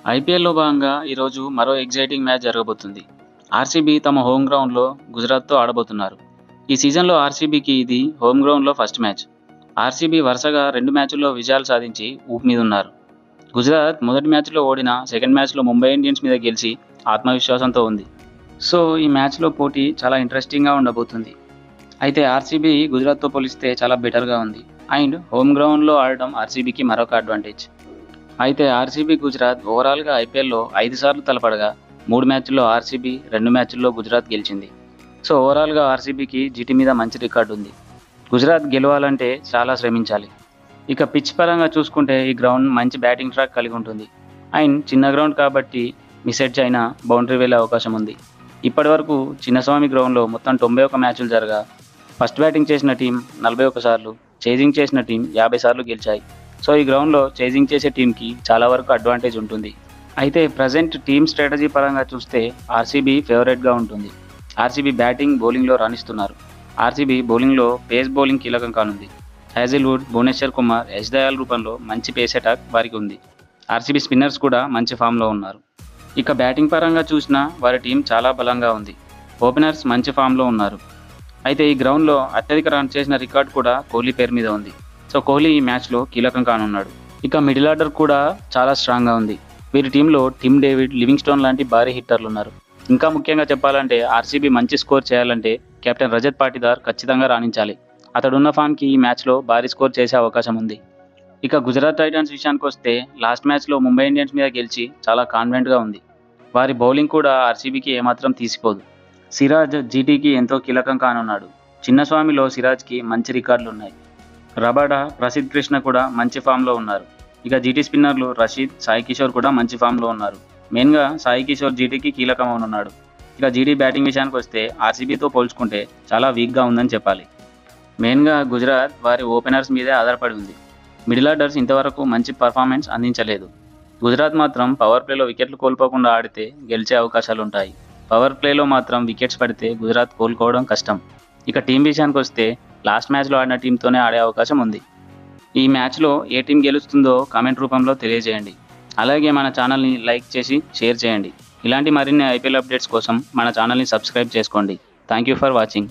ఐపీఎల్‌లో భాగంగా ఈరోజు మరో ఎక్సైటింగ్ మ్యాచ్ జరగబోతుంది. ఆర్సీబీ తమ హోమ్ గ్రౌండ్‌లో గుజరాత్‌తో ఆడబోతున్నారు. ఈ సీజన్‌లో ఆర్సీబీకి ఇది హోమ్ గ్రౌండ్‌లో ఫస్ట్ మ్యాచ్. ఆర్సీబీ వరుసగా 2 మ్యాచ్ల్లో విజయాలు సాధించి ఊపు మీదున్నారు. గుజరాత్ మొదటి మ్యాచ్లో ఓడినా సెకండ్ మ్యాచ్లో ముంబై ఇండియన్స్ మీద గెలిచి ఆత్మవిశ్వాసంతో ఉంది. సో ఈ మ్యాచ్లో పోటీ చాలా ఇంట్రెస్టింగ్‌గా ఉండబోతుంది. అయితే ఆర్సీబీ గుజరాత్‌తో పోలిస్తే చాలా బెటర్‌గా ఉంది. అండ్ హోమ్ గ్రౌండ్‌లో ఆడడం ఆర్సీబీకి మరొక అడ్వాంటేజ్. అయితే ఆర్సీబీ గుజరాత్ ఓవరాల్‌గా ఐపీఎల్‌లో 5 సార్లు తలపడగా 3 మ్యాచ్ల్లో ఆర్సీబీ, 2 మ్యాచ్ల్లో గుజరాత్ గెలిచింది. సో ఓవరాల్‌గా ఆర్సీబీకి జీటీ మీద మంచి రికార్డు ఉంది. గుజరాత్ గెలవాలంటే చాలా శ్రమించాలి. ఇక పిచ్ పరంగా చూసుకుంటే ఈ గ్రౌండ్ మంచి బ్యాటింగ్ ట్రాక్ కలిగి ఉంటుంది. అండ్ చిన్న గ్రౌండ్ కాబట్టి మిస్ ఎడ్జ్ అయినా బౌండరీ వెళ్ళే అవకాశం ఉంది. ఇప్పటివరకు చిన్నస్వామి గ్రౌండ్లో మొత్తం 91 మ్యాచ్లు జరగా ఫస్ట్ బ్యాటింగ్ చేసిన టీం 41 సార్లు, చేజింగ్ చేసిన టీం 50 సార్లు గెలిచాయి. సో ఈ గ్రౌండ్లో చేజింగ్ చేసే టీంకి చాలా వరకు అడ్వాంటేజ్ ఉంటుంది. అయితే ప్రజెంట్ టీమ్ స్ట్రాటజీ పరంగా చూస్తే ఆర్సీబీ ఫేవరెట్గా ఉంటుంది. ఆర్సీబీ బ్యాటింగ్, బౌలింగ్లో రాణిస్తున్నారు. ఆర్సీబీ బౌలింగ్లో పేస్ బౌలింగ్ కీలకం కానుంది. హ్యాజిల్వుడ్, భువనేశ్వర్ కుమార్, యశ్ దయాల్ రూపంలో మంచి పేస్ అటాక్ వారికి ఉంది. ఆర్సీబీ స్పిన్నర్స్ కూడా మంచి ఫామ్లో ఉన్నారు. ఇక బ్యాటింగ్ పరంగా చూసినా వారి టీం చాలా బలంగా ఉంది. ఓపెనర్స్ మంచి ఫామ్లో ఉన్నారు. అయితే ఈ గ్రౌండ్లో అత్యధిక రన్ చేసిన రికార్డు కూడా కోహ్లీ పేరు మీద ఉంది. సో కోహ్లీ ఈ మ్యాచ్లో కీలకం కానున్నాడు. ఇక మిడిల్ ఆర్డర్ కూడా చాలా స్ట్రాంగ్గా ఉంది. వీరి టీంలో టిమ్ డేవిడ్, లివింగ్స్టోన్ లాంటి భారీ హిట్టర్లు ఉన్నారు. ఇంకా ముఖ్యంగా చెప్పాలంటే ఆర్సీబీ మంచి స్కోర్ చేయాలంటే కెప్టెన్ రజత్ పాటిదార్ ఖచ్చితంగా రాణించాలి. అతడున్న ఫామ్కి ఈ మ్యాచ్లో భారీ స్కోర్ చేసే అవకాశం ఉంది. ఇక గుజరాత్ టైటన్స్ విషయానికి వస్తే లాస్ట్ మ్యాచ్లో ముంబై ఇండియన్స్ మీద గెలిచి చాలా కాన్ఫిడెంట్గా ఉంది. వారి బౌలింగ్ కూడా ఆర్సీబీకి ఏమాత్రం తీసిపోదు. సిరాజ్ జీటీకి ఎంతో కీలకం కానున్నాడు. చిన్నస్వామిలో సిరాజ్కి మంచి రికార్డులు ఉన్నాయి. రబాడా, ప్రసిద్ధ్ కృష్ణ కూడా మంచి ఫామ్లో ఉన్నారు. ఇక జీటీ స్పిన్నర్లు రషీద్, సాయి కిషోర్ కూడా మంచి ఫామ్లో ఉన్నారు. మెయిన్గా సాయి కిషోర్ జీటీకి కీలకం అవునున్నాడు. ఇక జీటీ బ్యాటింగ్ విషయానికి వస్తే ఆర్సీబీతో పోల్చుకుంటే చాలా వీక్గా ఉందని చెప్పాలి. మెయిన్గా గుజరాత్ వారి ఓపెనర్స్ మీదే ఆధారపడి ఉంది. మిడిల్ ఆర్డర్స్ ఇంతవరకు మంచి పర్ఫార్మెన్స్ అందించలేదు. గుజరాత్ మాత్రం పవర్ ప్లేలో వికెట్లు కోల్పోకుండా ఆడితే గెలిచే అవకాశాలు ఉంటాయి. పవర్ ప్లేలో మాత్రం వికెట్స్ పడితే గుజరాత్ కోలుకోవడం కష్టం. ఇక టీం విషయానికి వస్తే లాస్ట్ మ్యాచ్లో ఆడిన టీంతోనే ఆడే అవకాశం ఉంది. ఈ మ్యాచ్లో ఏ టీం గెలుస్తుందో కామెంట్ రూపంలో తెలియజేయండి. అలాగే మన ఛానల్ని లైక్ చేసి షేర్ చేయండి. ఇలాంటి మరిన్ని ఐపీఎల్ అప్డేట్స్ కోసం మన ఛానల్ని సబ్స్క్రైబ్ చేసుకోండి. Thank you for watching.